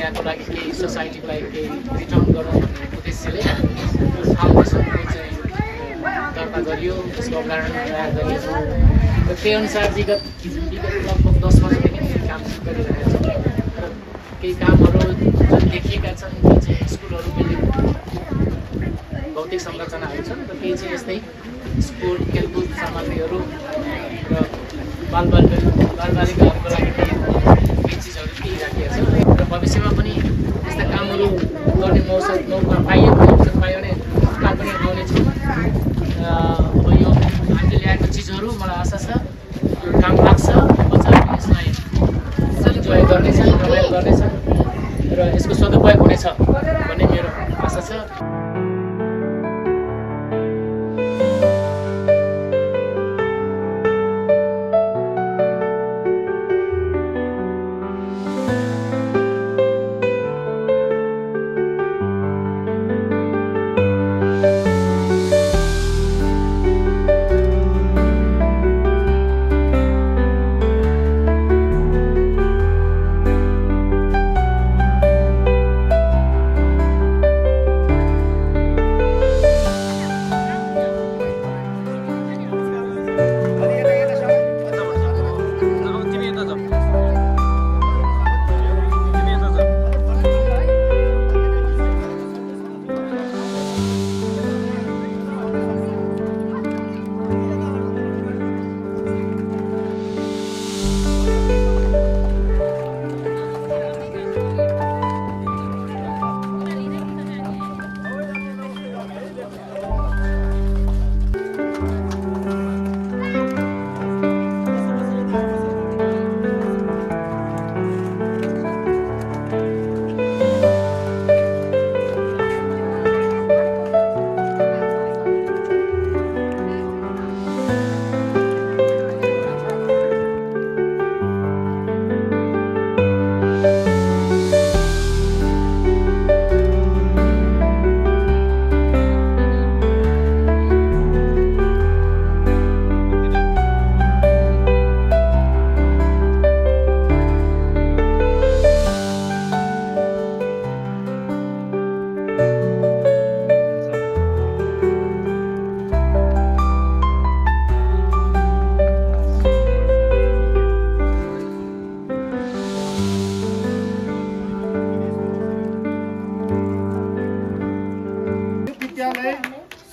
इन्डियाको लागि केही सोसाइटीलाई केही रिटर्न गरौँ भन्ने उद्देश्यले फाउन्डेसनको चाहिँ दर्ता गरियो, त्यसको अवधारणा तयार गरियो र त्यही अनुसार विगत लगभग 10 वर्षदेखि काम गरिरहेको छ। केही कामहरू जुन देखिएका छन् ती चाहिँ स्कुलहरू बिल्डिङ भौतिक संरचनाहरू छन् र केही चाहिँ यस्तै स्पोर्ट खेलकुद सामग्रीहरू र बालबालिकाहरूको लागि केही चिजहरू केही राखिएको छ र भविष्यमा पनि यस्ता कामहरू गर्ने मौका पाइयो भने काम पनि आउनेछ। अब यो हामीले ल्याएको चिजहरू मलाई आशा छ काम लाग्छ, बच्चाहरूले यसलाई इन्जोय गर्नेछन्, रमाइलो गर्नेछन् र यसको सदुपयोग हुनेछ भन्ने मेरो आशा छ।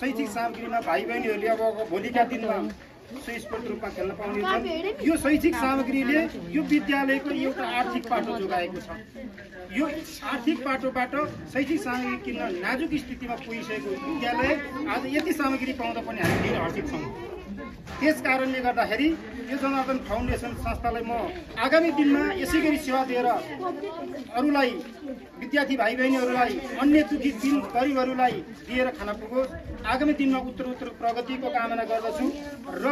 शैक्षिक सामग्रीमा भाइ बहिनीहरूले अब भोलिका दिनमा सुस्पष्ट रूपमा खेल्न पाउनेछन्। यो शैक्षिक सामग्रीले यो विद्यालयको एउटा आर्थिक पाटो जोगाएको छ। यो आर्थिक पाटोबाट शैक्षिक सामग्री किन्न नाजुक स्थितिमा पुगिसकेको विद्यालय आज यति सामग्री पाउँदा पनि हामी धेरै हर्षित छौँ। त्यस कारणले गर्दाखेरि यो जनार्दन फाउन्डेसन संस्थालाई म आगामी दिनमा यसै गरी सेवा दिएर अरूलाई, विद्यार्थी भाइ बहिनीहरूलाई, अन्य दुखी दिन गरिबहरूलाई दिएर खान पुगोस्। आगामी दिनमा उत्तरोत्तर प्रगतिको कामना गर्दछु र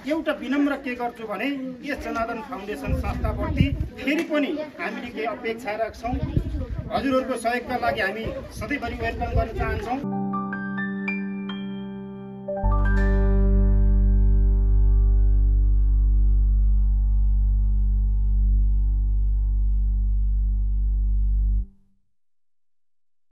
एउटा विनम्र के गर्छु भने यस जनार्दन फाउन्डेसन संस्थाप्रति फेरि पनि हामीले केही अपेक्षा राख्छौँ। हजुरहरूको सहयोगका लागि हामी सधैँभरि वेलकम गर्न चाहन्छौँ।